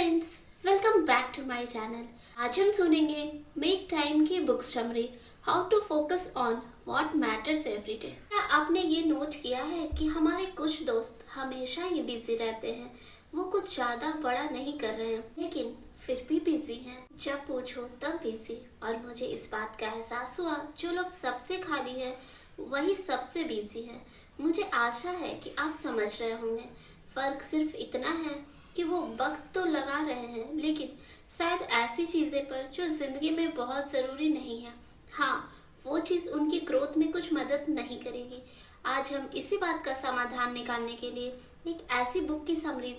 Friends, welcome back to my channel. आज हम सुनेंगे मेक टाइम की book summary, how to focus on what matters every day. क्या आपने ये नोट किया है कि हमारे कुछ दोस्त हमेशा ही बिजी रहते हैं। वो कुछ ज्यादा बड़ा नहीं कर रहे हैं लेकिन फिर भी बिजी हैं। जब पूछो तब बिजी। और मुझे इस बात का एहसास हुआ, जो लोग सबसे खाली है वही सबसे बिजी है। मुझे आशा है कि आप समझ रहे होंगे। फर्क सिर्फ इतना है कि वो वक्त तो लगा रहे हैं लेकिन शायद ऐसी चीजें पर जो जिंदगी में बहुत जरूरी नहीं है। हाँ, वो चीज उनकी ग्रोथ में कुछ मदद नहीं करेगी। आज हम इसी बात का समाधान निकालने के लिए एक ऐसी बुक की समरी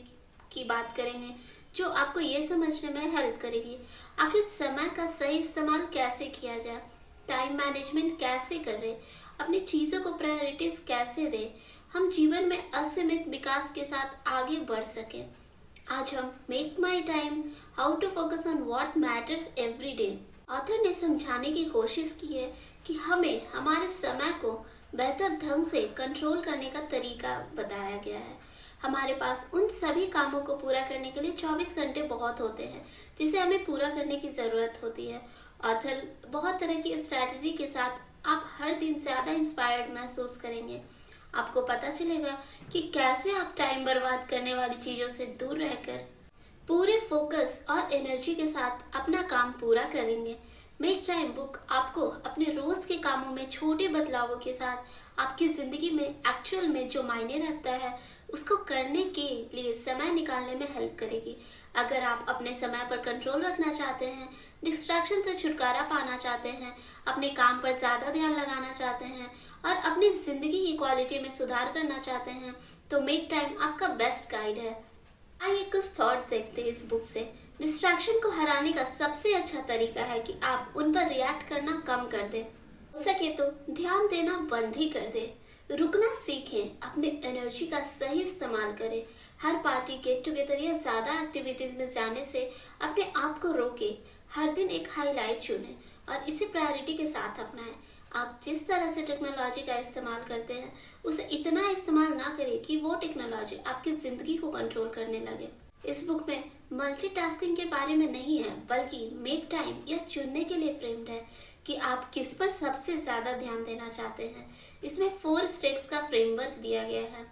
की बात करेंगे जो आपको ये समझने में हेल्प करेगी आखिर समय का सही इस्तेमाल कैसे किया जाए, टाइम मैनेजमेंट कैसे करें, अपनी चीजों को प्रायोरिटीज कैसे दें, हम जीवन में असीमित विकास के साथ आगे बढ़ सकें। आज हम make my time, how to focus on what matters every day. Author ने समझाने की कोशिश की है कि हमें हमारे समय को बेहतर ढंग से कंट्रोल करने का तरीका बताया गया है। हमारे पास उन सभी कामों को पूरा करने के लिए 24 घंटे बहुत होते हैं जिसे हमें पूरा करने की ज़रूरत होती है। ऑथर बहुत तरह की स्ट्रैटेजी के साथ आप हर दिन ज़्यादा इंस्पायर्ड महसूस करेंगे। आपको पता चलेगा कि कैसे आप टाइम बर्बाद करने वाली चीज़ों से दूर रहकर पूरे फोकस और एनर्जी के साथ अपना काम पूरा करेंगे। मेक टाइम बुक आपको अपने रोज के कामों में छोटे बदलावों के साथ आपकी जिंदगी में एक्चुअल में जो मायने रखता है उसको करने के लिए समय निकालने में हेल्प करेगी। अगर आप अपने समय पर कंट्रोल रखना चाहते हैं, डिस्ट्रैक्शन से छुटकारा पाना चाहते हैं, अपने काम पर ज़्यादा ध्यान लगाना चाहते हैं और अपनी ज़िंदगी की क्वालिटी में सुधार करना चाहते हैं तो मेक टाइम आपका बेस्ट गाइड है। आइए कुछ थॉट्स देखते हैं इस बुक से। डिस्ट्रैक्शन को हराने का सबसे अच्छा तरीका है कि आप उन पर रिएक्ट करना कम कर दें। हो सके तो ध्यान देना बंद ही कर दें। रुकना सीखें, अपने एनर्जी का सही इस्तेमाल करें। हर पार्टी, गेट टुगेदर या ज़्यादा एक्टिविटीज़ में जाने से अपने आप को रोकें। हर दिन एक हाईलाइट चुनें और इसे प्रायोरिटी के साथ अपनाएं। आप जिस तरह से टेक्नोलॉजी का इस्तेमाल करते हैं उसे इतना इस्तेमाल ना करें कि वो टेक्नोलॉजी आपकी ज़िंदगी को कंट्रोल करने लगे। इस बुक में मल्टीटास्किंग के बारे में नहीं है बल्कि मेक टाइम यह चुनने के लिए फ्रेम्ड है कि आप किस पर सबसे ज़्यादा ध्यान देना चाहते हैं। इसमें 4 स्टेप्स का फ्रेमवर्क दिया गया है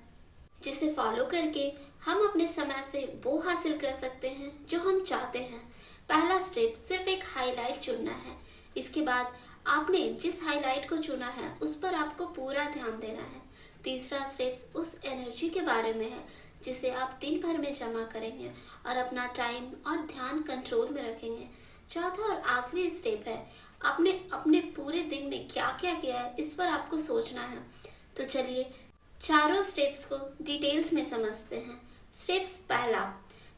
जिसे फॉलो करके हम अपने समय से वो हासिल कर सकते हैं जो हम चाहते हैं। पहला स्टेप सिर्फ एक हाईलाइट चुनना है। इसके बाद आपने जिस हाईलाइट को चुना है उस पर आपको पूरा ध्यान देना है। तीसरा स्टेप्स उस एनर्जी के बारे में है जिसे आप दिन भर में जमा करेंगे और अपना टाइम और ध्यान कंट्रोल में रखेंगे। चौथा और आखिरी स्टेप है आपने अपने पूरे दिन में क्या क्या किया है इस पर आपको सोचना है। तो चलिए चारों स्टेप्स को डिटेल्स में समझते हैं। स्टेप्स पहला,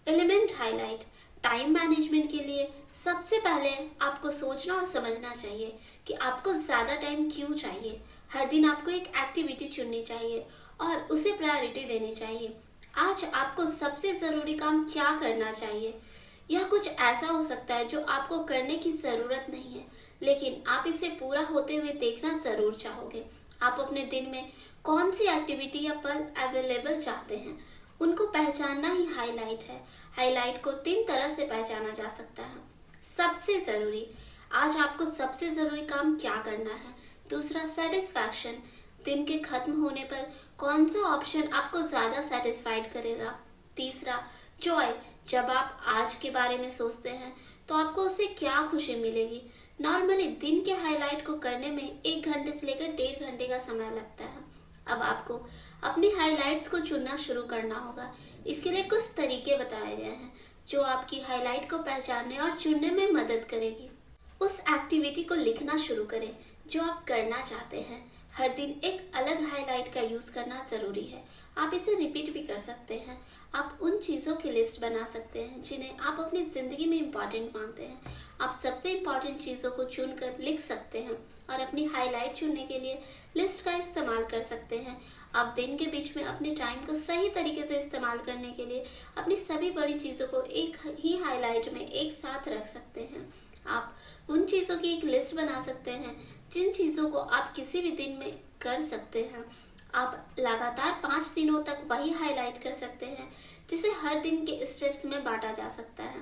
एलिमेंट हाईलाइट। टाइम मैनेजमेंट के लिए सबसे पहले आपको सोचना और समझना चाहिए कि आपको ज़्यादा टाइम क्यों चाहिए। हर दिन आपको एक एक्टिविटी चुननी चाहिए और उसे प्रायोरिटी देनी चाहिए। आज आपको सबसे ज़रूरी काम क्या करना चाहिए। यह कुछ ऐसा हो सकता है जो आपको करने की ज़रूरत नहीं है लेकिन आप इसे पूरा होते हुए देखना ज़रूर चाहोगे। आप अपने दिन में कौन सी एक्टिविटी या पल अवेलेबल चाहते हैं उनको पहचानना ही हाईलाइट है। हाईलाइट को 3 तरह से पहचाना जा सकता है। सबसे ज़रूरी, आज आपको सबसे ज़रूरी काम क्या करना है। दूसरा, सेटिस्फैक्शन, दिन के खत्म होने पर कौन सा ऑप्शन आपको ज़्यादा सेटिस्फाइड करेगा। तीसरा, जॉय, जब आप आज के बारे में सोचते हैं तो आपको उससे क्या खुशी मिलेगी। नॉर्मली दिन के हाईलाइट को करने में 1 घंटे से लेकर 1.5 घंटे का समय लगता है। अब आपको अपनी हाइलाइट्स को चुनना शुरू करना होगा। इसके लिए कुछ तरीके बताए गए हैं जो आपकी हाइलाइट को पहचानने और चुनने में मदद करेगी। उस एक्टिविटी को लिखना शुरू करें जो आप करना चाहते हैं। हर दिन एक अलग हाइलाइट का यूज़ करना ज़रूरी है। आप इसे रिपीट भी कर सकते हैं। आप उन चीज़ों की लिस्ट बना सकते हैं जिन्हें आप अपनी ज़िंदगी में इम्पॉर्टेंट मानते हैं। आप सबसे इम्पॉर्टेंट चीज़ों को चुनकर लिख सकते हैं और अपनी हाइलाइट चुनने के लिए लिस्ट का इस्तेमाल कर सकते हैं। आप दिन के बीच में अपने टाइम को सही तरीके से इस्तेमाल करने के लिए अपनी सभी बड़ी चीज़ों को एक ही हाइलाइट में एक साथ रख सकते हैं। आप उन चीज़ों की एक लिस्ट बना सकते हैं जिन चीज़ों को आप किसी भी दिन में कर सकते हैं। आप लगातार 5 दिनों तक वही हाईलाइट कर सकते हैं जिसे हर दिन के स्टेप्स में बांटा जा सकता है।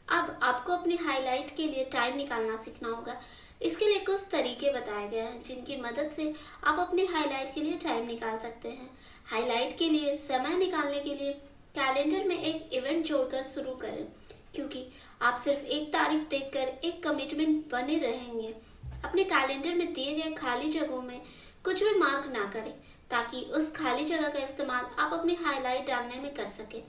अब आपको अपनी हाईलाइट के लिए टाइम निकालना सीखना होगा। इसके लिए कुछ तरीके बताए गए हैं जिनकी मदद से आप अपनी हाईलाइट के लिए टाइम निकाल सकते हैं। हाईलाइट के लिए समय निकालने के लिए कैलेंडर में एक इवेंट जोड़कर शुरू करें, क्योंकि आप सिर्फ एक तारीख देखकर एक कमिटमेंट बने रहेंगे। अपने कैलेंडर में दिए गए खाली जगहों में कुछ भी मार्क ना करें, ताकि उस खाली जगह का इस्तेमाल आप अपनी हाईलाइट डालने में कर सकें।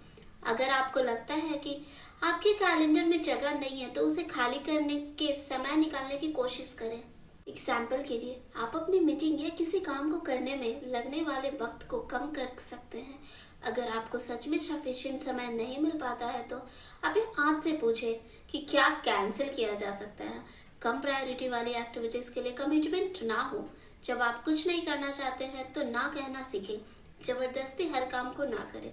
अगर आपको लगता है कि आपके कैलेंडर में जगह नहीं है, तो उसे खाली करने के समय निकालने की कोशिश करें। एग्जाम्पल के लिए आप अपनी मीटिंग या किसी काम को करने में लगने वाले वक्त को कम कर सकते हैं। अगर आपको सच में सफिशिएंट समय नहीं मिल पाता है, तो अपने आप से पूछें कि क्या कैंसिल किया जा सकता है। कम प्रायोरिटी वाली एक्टिविटीज के लिए कमिटमेंट ना हो। जब आप कुछ नहीं करना चाहते हैं तो ना कहना सीखें। जबरदस्ती हर काम को ना करें।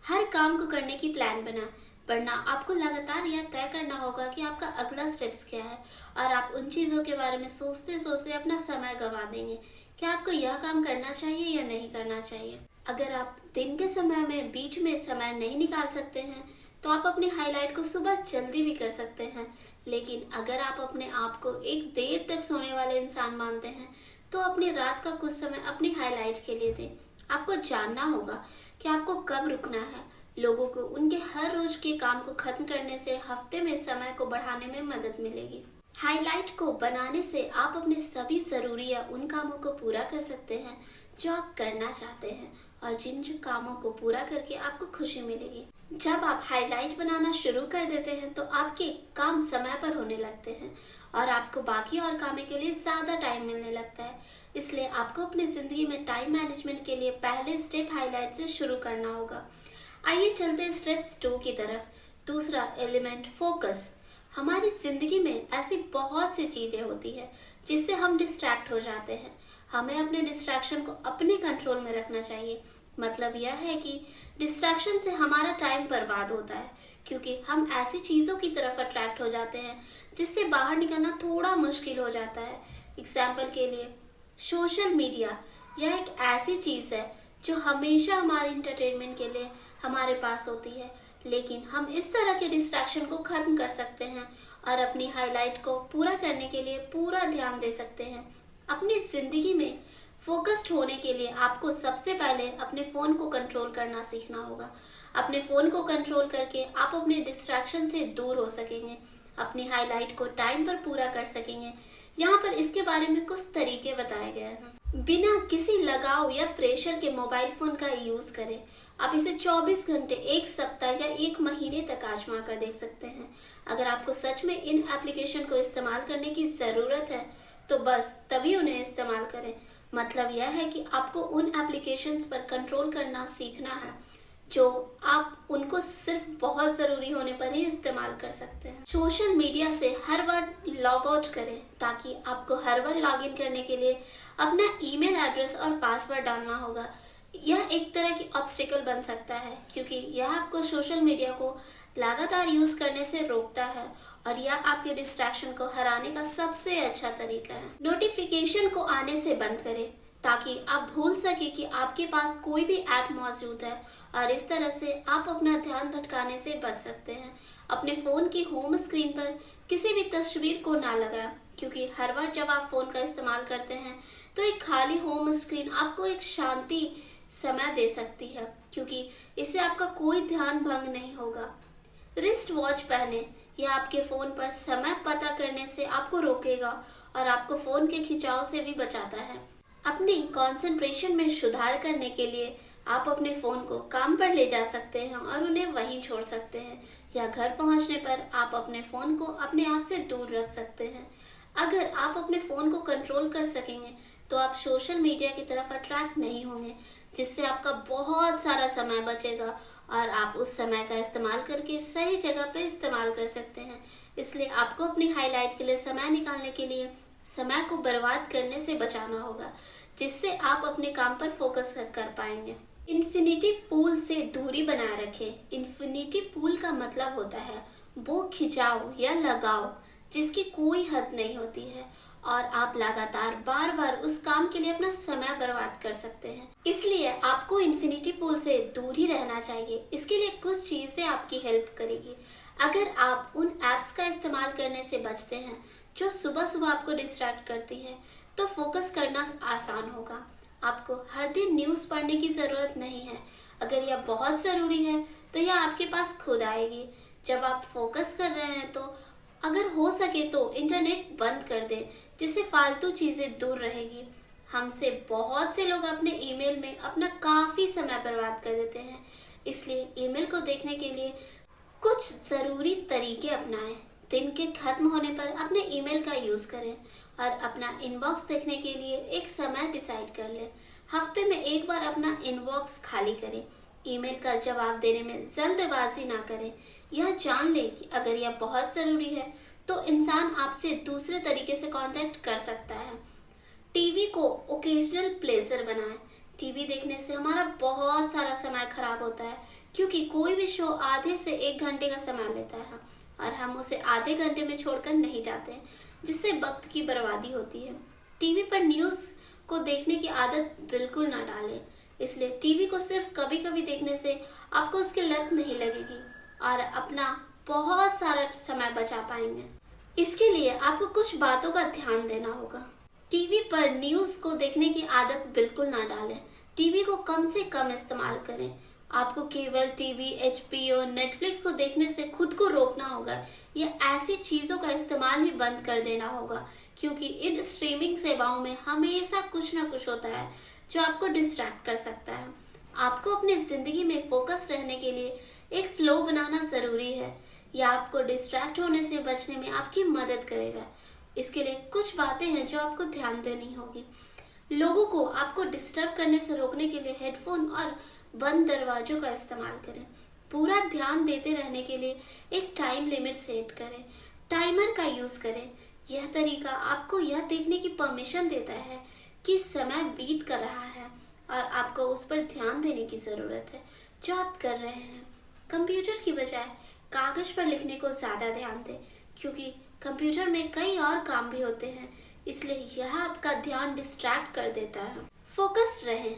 हर काम को करने की प्लान बना, वरना आपको लगातार यह तय करना होगा कि आपका अगला स्टेप्स क्या है, और आप उन चीज़ों के बारे में सोचते सोचते अपना समय गंवा देंगे कि आपको यह काम करना चाहिए या नहीं करना चाहिए। अगर आप दिन के समय में बीच में समय नहीं निकाल सकते हैं, तो आप अपनी हाईलाइट को सुबह जल्दी भी कर सकते हैं। लेकिन अगर आप अपने आप को एक देर तक सोने वाले इंसान मानते हैं, तो अपनी रात का कुछ समय अपनी हाईलाइट के लिए दें। आपको जानना होगा कि आपको कब रुकना है। लोगों को उनके हर रोज के काम को खत्म करने से हफ्ते में समय को बढ़ाने में मदद मिलेगी। हाईलाइट को बनाने से आप अपने सभी जरूरी या उन कामों को पूरा कर सकते हैं जो आप करना चाहते हैं, और जिन कामों को पूरा करके आपको खुशी मिलेगी। जब आप हाईलाइट बनाना शुरू कर देते हैं, तो आपके काम समय पर होने लगते हैं और आपको बाकी और कामों के लिए ज्यादा टाइम मिलने लगता है। इसलिए आपको अपनी जिंदगी में टाइम मैनेजमेंट के लिए पहले स्टेप हाईलाइट से शुरू करना होगा। आइए चलते हैं स्टेप्स 2 की तरफ। दूसरा एलिमेंट, फोकस। हमारी जिंदगी में ऐसी बहुत सी चीजें होती है जिससे हम डिस्ट्रैक्ट हो जाते हैं। हमें अपने डिस्ट्रैक्शन को अपने कंट्रोल में रखना चाहिए। मतलब यह है कि डिस्ट्रैक्शन से हमारा टाइम बर्बाद होता है, क्योंकि हम ऐसी चीज़ों की तरफ अट्रैक्ट हो जाते हैं जिससे बाहर निकलना थोड़ा मुश्किल हो जाता है। एग्जाम्पल के लिए सोशल मीडिया, यह एक ऐसी चीज़ है जो हमेशा हमारे इंटरटेनमेंट के लिए हमारे पास होती है, लेकिन हम इस तरह के डिस्ट्रैक्शन को ख़त्म कर सकते हैं और अपनी हाईलाइट को पूरा करने के लिए पूरा ध्यान दे सकते हैं। अपनी ज़िंदगी में फोकस्ड होने के लिए आपको सबसे पहले अपने फ़ोन को कंट्रोल करना सीखना होगा। अपने फ़ोन को कंट्रोल करके आप अपने डिस्ट्रैक्शन से दूर हो सकेंगे, अपनी हाईलाइट को टाइम पर पूरा कर सकेंगे। यहाँ पर इसके बारे में कुछ तरीके बताए गए हैं। बिना किसी लगाव या प्रेशर के मोबाइल फ़ोन का यूज़ करें। आप इसे 24 घंटे, एक सप्ताह या एक महीने तक आजमा कर देख सकते हैं। अगर आपको सच में इन एप्लीकेशन को इस्तेमाल करने की ज़रूरत है, तो बस तभी उन्हें इस्तेमाल करें। मतलब यह है कि आपको उन एप्लीकेशंस पर कंट्रोल करना सीखना है जो आप उनको सिर्फ बहुत ज़रूरी होने पर ही इस्तेमाल कर सकते हैं। सोशल मीडिया से हर बार लॉग आउट करें, ताकि आपको हर बार लॉगिन करने के लिए अपना ईमेल एड्रेस और पासवर्ड डालना होगा। यह एक तरह की ऑब्स्टिकल बन सकता है, क्योंकि यह आपको सोशल मीडिया को लगातार यूज़ करने से रोकता है, और यह आपके डिस्ट्रैक्शन को हराने का सबसे अच्छा तरीका है। नोटिफिकेशन को आने से बंद करें, ताकि आप भूल सके कि आपके पास कोई भी ऐप मौजूद है, और इस तरह से आप अपना ध्यान भटकाने से बच सकते हैं। अपने फ़ोन की होम स्क्रीन पर किसी भी तस्वीर को ना लगाएं, क्योंकि हर बार जब आप फ़ोन का इस्तेमाल करते हैं, तो एक खाली होम स्क्रीन आपको एक शांति समय दे सकती है, क्योंकि इससे आपका कोई ध्यान भंग नहीं होगा। रिस्ट वॉच पहने। यह आपके फ़ोन पर समय पता करने से आपको रोकेगा और आपको फ़ोन के खिंचाव से भी बचाता है। अपनी कंसंट्रेशन में सुधार करने के लिए आप अपने फ़ोन को काम पर ले जा सकते हैं और उन्हें वहीं छोड़ सकते हैं, या घर पहुंचने पर आप अपने फ़ोन को अपने आप से दूर रख सकते हैं। अगर आप अपने फ़ोन को कंट्रोल कर सकेंगे, तो आप सोशल मीडिया की तरफ अट्रैक्ट नहीं होंगे, जिससे आपका बहुत सारा समय बचेगा और आप उस समय का इस्तेमाल करके सही जगह पे इस्तेमाल कर सकते हैं। इसलिए आपको अपनी हाईलाइट के लिए समय निकालने के लिए समय को बर्बाद करने से बचाना होगा, जिससे आप अपने काम पर फोकस कर पाएंगे। इन्फिनिटी पूल से दूरी बनाए रखें। इन्फिनिटी पूल का मतलब होता है वो खिंचाव या लगाव जिसकी कोई हद नहीं होती है और आप लगातार बार बार उस काम के लिए अपना समय बर्बाद कर सकते हैं। इसलिए आपको इन्फिनिटी पूल से दूर ही रहना चाहिए। इसके लिए कुछ चीजें आपकी हेल्प करेगी। अगर आप उन एप्स का इस्तेमाल करने से बचते हैं जो सुबह सुबह आपको डिस्ट्रैक्ट करती है, तो फोकस करना आसान होगा। आपको हर दिन न्यूज़ पढ़ने की ज़रूरत नहीं है। अगर यह बहुत ज़रूरी है तो यह आपके पास खुद आएगी। जब आप फोकस कर रहे हैं तो अगर हो सके तो इंटरनेट बंद कर दें, जिससे फालतू चीज़ें दूर रहेगी। हमसे बहुत से लोग अपने ईमेल में अपना काफ़ी समय बर्बाद कर देते हैं। इसलिए ईमेल को देखने के लिए कुछ ज़रूरी तरीके अपनाएं। दिन के खत्म होने पर अपने ईमेल का यूज़ करें और अपना इनबॉक्स देखने के लिए एक समय डिसाइड कर लें। हफ्ते में एक बार अपना इनबॉक्स खाली करें। ईमेल का जवाब देने में जल्दबाजी ना करें। यह जान लें कि अगर यह बहुत ज़रूरी है तो इंसान आपसे दूसरे तरीके से कांटेक्ट कर सकता है। टीवी को ओकेजनल प्लेजर बनाएं। टीवी देखने से हमारा बहुत सारा समय खराब होता है, क्योंकि कोई भी शो आधे से 1 घंटे का समय लेता है और हम उसे आधे घंटे में छोड़कर नहीं जाते हैं, जिससे वक्त की बर्बादी होती है। टीवी पर न्यूज़ को देखने की आदत बिल्कुल ना डालें। इसलिए टीवी को सिर्फ कभी कभी देखने से आपको उसकी लत नहीं लगेगी और अपना बहुत सारा समय बचा पाएंगे। इसके लिए आपको कुछ बातों का ध्यान देना होगा। टीवी पर न्यूज़ को देखने की आदत बिल्कुल ना डालें। टीवी को कम से कम इस्तेमाल करें। आपको केबल टीवी, HBO, नेटफ्लिक्स को देखने से खुद को रोकना होगा या ऐसी चीज़ों का इस्तेमाल ही बंद कर देना होगा, क्योंकि इन स्ट्रीमिंग सेवाओं में हमेशा कुछ ना कुछ होता है जो आपको डिस्ट्रैक्ट कर सकता है। आपको अपनी ज़िंदगी में फोकस रहने के लिए एक फ्लो बनाना ज़रूरी है। यह आपको डिस्ट्रैक्ट होने से बचने में आपकी मदद करेगा। इसके लिए कुछ बातें हैं जो आपको ध्यान देनी होगी। लोगों को आपको डिस्टर्ब करने से रोकने के लिए हेडफोन और बंद दरवाजों का इस्तेमाल करें। पूरा ध्यान देते रहने के लिए एक टाइम लिमिट सेट करें। टाइमर का यूज़ करें। यह तरीका आपको यह देखने की परमिशन देता है कि समय बीत कर रहा है और आपको उस पर ध्यान देने की ज़रूरत है जो आप कर रहे हैं। कंप्यूटर की बजाय कागज़ पर लिखने को ज़्यादा ध्यान दें, क्योंकि कंप्यूटर में कई और काम भी होते हैं, इसलिए यह आपका ध्यान डिस्ट्रैक्ट कर देता है। फोकस्ड रहें।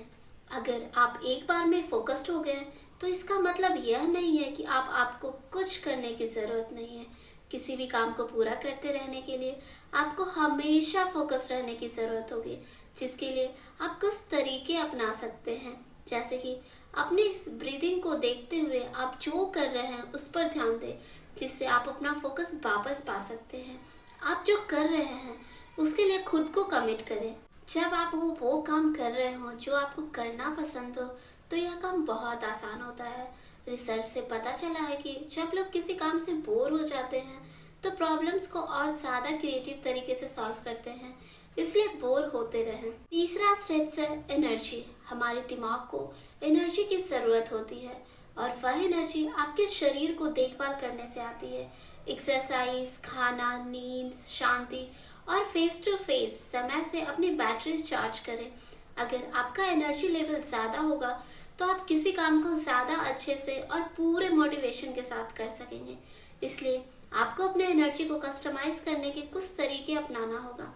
अगर आप एक बार में फोकस्ड हो गए तो इसका मतलब यह नहीं है कि आपको कुछ करने की ज़रूरत नहीं है। किसी भी काम को पूरा करते रहने के लिए आपको हमेशा फोकस रहने की ज़रूरत होगी, जिसके लिए आप कुछ तरीके अपना सकते हैं, जैसे कि अपनी इस ब्रीदिंग को देखते हुए आप जो कर रहे हैं उस पर ध्यान दें, जिससे आप अपना फोकस वापस पा सकते हैं। आप जो कर रहे हैं उसके लिए खुद को कमिट करें। जब आप वो काम कर रहे हो जो आपको करना पसंद हो तो यह काम बहुत आसान होता है। रिसर्च से पता चला है कि जब लोग किसी काम से बोर हो जाते हैं तो प्रॉब्लम्स को और ज़्यादा क्रिएटिव तरीके से सॉल्व करते हैं, इसलिए बोर होते रहें। तीसरा स्टेप्स है एनर्जी। हमारे दिमाग को एनर्जी की ज़रूरत होती है और वह एनर्जी आपके शरीर को देखभाल करने से आती है। एक्सरसाइज, खाना, नींद, शांति और फेस टू फेस समय से अपनी बैटरीज चार्ज करें। अगर आपका एनर्जी लेवल ज़्यादा होगा तो आप किसी काम को ज़्यादा अच्छे से और पूरे मोटिवेशन के साथ कर सकेंगे। इसलिए आपको अपने एनर्जी को कस्टमाइज करने के कुछ तरीके अपनाना होगा।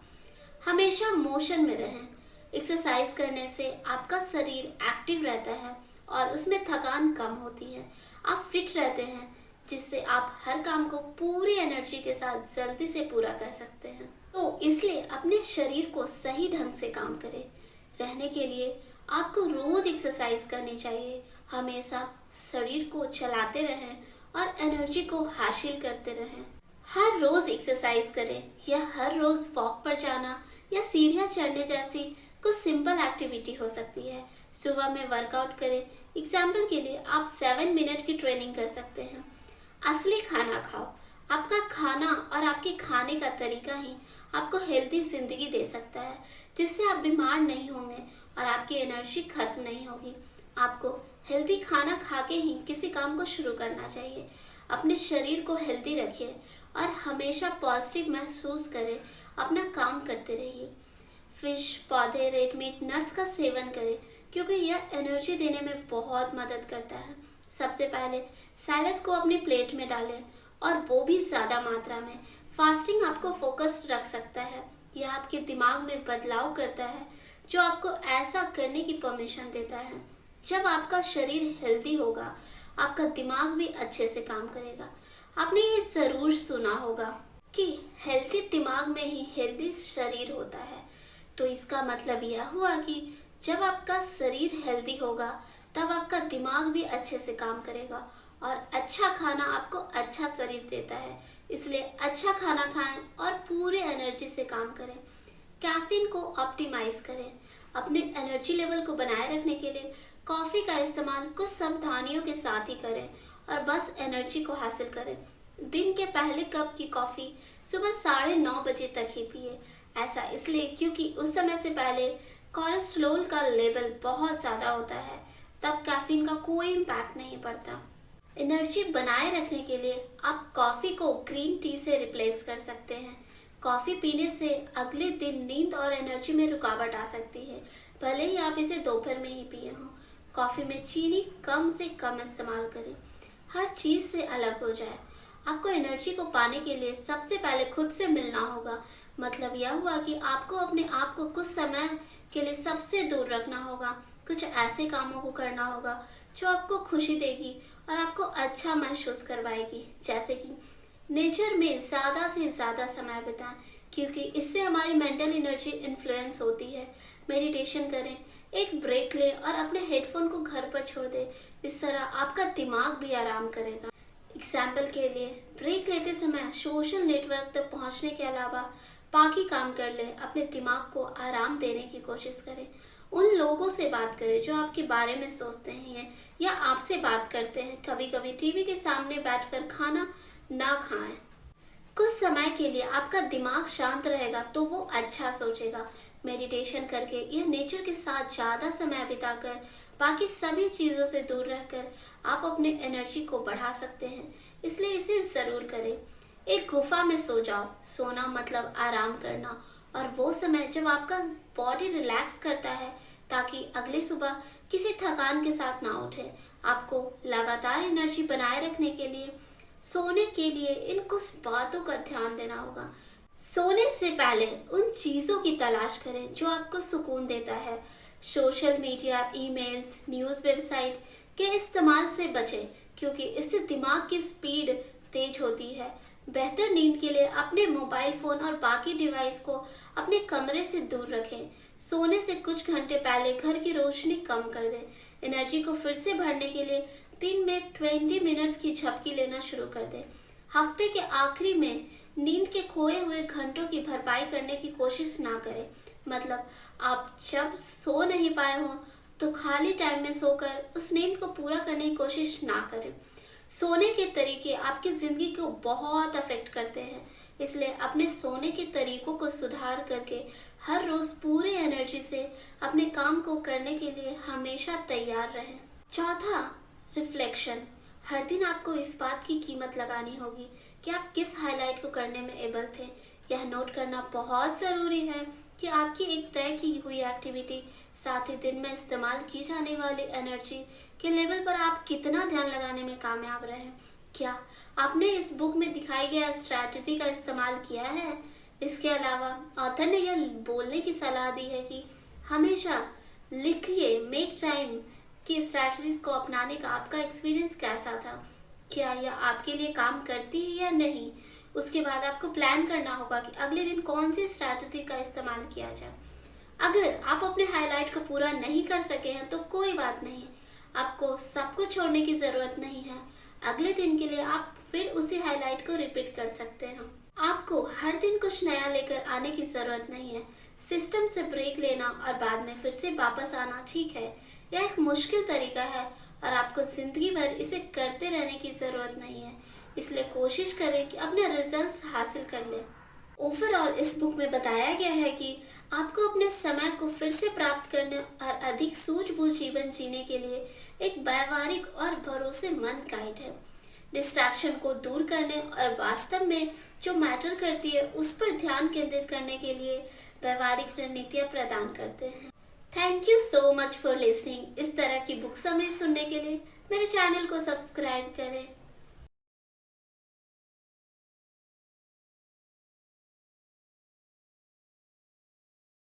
हमेशा मोशन में रहें। एक्सरसाइज करने से आपका शरीर एक्टिव रहता है और उसमें थकान कम होती है। आप फिट रहते हैं, जिससे आप हर काम को पूरी एनर्जी के साथ जल्दी से पूरा कर सकते हैं। तो इसलिए अपने शरीर को सही ढंग से काम करें। रहने के लिए आपको रोज एक्सरसाइज करनी चाहिए। हमेशा शरीर को चलाते रहें और एनर्जी को हासिल करते रहें। हर रोज एक्सरसाइज करें या हर रोज वॉक पर जाना या सीढ़ियाँ चढ़ने जैसी कुछ सिंपल एक्टिविटी हो सकती है। सुबह में वर्कआउट करें। एग्जाम्पल के लिए आप 7 मिनट की ट्रेनिंग कर सकते हैं। असली खाना खाओ। आपका खाना और आपके खाने का तरीका ही आपको हेल्दी जिंदगी दे सकता है, जिससे आप बीमार नहीं होंगे और आपकी एनर्जी खत्म नहीं होगी। आपको हेल्दी खाना खा के ही किसी काम को शुरू करना चाहिए। अपने शरीर को हेल्दी रखिए और हमेशा पॉजिटिव महसूस करें। अपना काम करते रहिए। फिश, पौधे, रेड मीट, नट्स का सेवन करें, क्योंकि यह एनर्जी देने में बहुत मदद करता है। सबसे पहले सैलड को अपनी प्लेट में डालें और वो भी ज़्यादा मात्रा में। फास्टिंग आपको फोकस्ड रख सकता है यह आपके दिमाग में बदलाव करता है जो आपको ऐसा करने की परमिशन देता है। जब आपका शरीर हेल्दी होगा, आपका दिमाग भी अच्छे से काम करेगा। आपने ये जरूर सुना होगा कि हेल्दी दिमाग में ही हेल्दी शरीर होता है। तो इसका मतलब यह हुआ कि जब आपका शरीर हेल्दी होगा तब आपका दिमाग भी अच्छे से काम करेगा, और अच्छा खाना आपको अच्छा शरीर देता है। इसलिए अच्छा खाना खाएं और पूरे एनर्जी से काम करें। कैफीन को ऑप्टिमाइज करें। अपने एनर्जी लेवल को बनाए रखने के लिए कॉफ़ी का इस्तेमाल कुछ सावधानियों के साथ ही करें और बस एनर्जी को हासिल करें। दिन के पहले कप की कॉफ़ी सुबह 9:30 बजे तक ही पिए। ऐसा इसलिए क्योंकि उस समय से पहले कोलेस्ट्रॉल का लेवल बहुत ज़्यादा होता है, तब कैफीन का कोई इम्पैक्ट नहीं पड़ता। एनर्जी बनाए रखने के लिए आप कॉफ़ी को ग्रीन टी से रिप्लेस कर सकते हैं। कॉफ़ी पीने से अगले दिन नींद और एनर्जी में रुकावट आ सकती है, भले ही आप इसे दोपहर में ही पिए हों। कॉफ़ी में चीनी कम से कम इस्तेमाल करें। हर चीज़ से अलग हो जाए। आपको एनर्जी को पाने के लिए सबसे पहले खुद से मिलना होगा। मतलब यह हुआ कि आपको अपने आप को कुछ समय के लिए सबसे दूर रखना होगा। कुछ ऐसे कामों को करना होगा जो आपको खुशी देगी और आपको अच्छा महसूस करवाएगी, जैसे कि नेचर में ज़्यादा से ज़्यादा समय बिताएं, क्योंकि इससे हमारी मेंटल एनर्जी इन्फ्लुएंस होती है। मेडिटेशन करें, एक ब्रेक लें और अपने हेडफोन को घर पर छोड़ दें। इस तरह आपका दिमाग भी आराम करेगा। एग्जाम्पल के लिए, ब्रेक लेते समय सोशल नेटवर्क तक पहुंचने के अलावा बाकी काम कर लें। अपने दिमाग को आराम देने की कोशिश करें। उन लोगों से बात करें जो आपके बारे में सोचते हैं या आपसे बात करते हैं। कभी कभी टीवी के सामने बैठकर खाना ना खाएं। कुछ समय के लिए आपका दिमाग शांत रहेगा तो वो अच्छा सोचेगा। मेडिटेशन करके या नेचर के साथ ज़्यादा समय बिताकर, बाकी सभी चीज़ों से दूर रहकर आप अपने एनर्जी को बढ़ा सकते हैं। इसलिए इसे ज़रूर करें। एक गुफा में सो जाओ। सोना मतलब आराम करना, और वो समय जब आपका बॉडी रिलैक्स करता है ताकि अगली सुबह किसी थकान के साथ ना उठे। आपको लगातार एनर्जी बनाए रखने के लिए सोने के लिए इन कुछ बातों का ध्यान देना होगा। सोने से पहले उन चीज़ों की तलाश करें जो आपको सुकून देता है। Social media, emails, news website के इस्तेमाल से बचें, क्योंकि इससे दिमाग की स्पीड तेज होती है। बेहतर नींद के लिए अपने मोबाइल फ़ोन और बाकी डिवाइस को अपने कमरे से दूर रखें। सोने से कुछ घंटे पहले घर की रोशनी कम कर दें। एनर्जी को फिर से भरने के लिए दिन में 20 मिनट्स की झपकी लेना शुरू कर दें। हफ्ते के आखिरी में नींद के खोए हुए घंटों की भरपाई करने की कोशिश ना करें। मतलब आप जब सो नहीं पाए हों तो खाली टाइम में सोकर उस नींद को पूरा करने की कोशिश ना करें। सोने के तरीके आपकी ज़िंदगी को बहुत अफेक्ट करते हैं, इसलिए अपने सोने के तरीकों को सुधार करके हर रोज़ पूरे एनर्जी से अपने काम को करने के लिए हमेशा तैयार रहें। चौथा, रिफ्लेक्शन। हर दिन आपको इस बात की कीमत लगानी होगी कि आप किस हाईलाइट को करने में एबल थे। यह नोट करना बहुत ज़रूरी है कि आपकी एक तय की हुई एक्टिविटी, साथ ही दिन में इस्तेमाल की जाने वाली एनर्जी के लेवल पर आप कितना ध्यान लगाने में कामयाब रहे। क्या आपने इस बुक में दिखाई गया स्ट्रैटेजी का इस्तेमाल किया है? इसके अलावा ऑथर ने यह बोलने की सलाह दी है कि हमेशा लिखिए, मेक टाइम की स्ट्रैटेजीज को अपनाने का आपका एक्सपीरियंस कैसा था। क्या यह आपके लिए काम करती है या नहीं। उसके बाद आपको प्लान करना होगा कि अगले दिन कौन सी स्ट्रैटेजी का इस्तेमाल किया जाए। अगर आप अपने हाईलाइट को पूरा नहीं कर सके हैं तो कोई बात नहीं, आपको सब कुछ छोड़ने की ज़रूरत नहीं है। अगले दिन के लिए आप फिर उसी हाईलाइट को रिपीट कर सकते हैं। आपको हर दिन कुछ नया लेकर आने की ज़रूरत नहीं है। सिस्टम से ब्रेक लेना और बाद में फिर से वापस आना ठीक है। यह एक मुश्किल तरीका है और आपको ज़िंदगी भर इसे करते रहने की ज़रूरत नहीं है। इसलिए कोशिश करें कि अपने रिजल्ट्स हासिल कर लें। ओवरऑल इस बुक में बताया गया है कि आपको अपने समय को फिर से प्राप्त करने और अधिक सूझबूझ जीवन जीने के लिए एक व्यावहारिक और भरोसेमंद गाइड है। डिस्ट्रैक्शन को दूर करने और वास्तव में जो मैटर करती है उस पर ध्यान केंद्रित करने के लिए व्यावहारिक रणनीतियाँ प्रदान करते हैं। Thank you so much for listening. इस तरह की बुक समरी सुनने के लिए मेरे चैनल को सब्सक्राइब करें।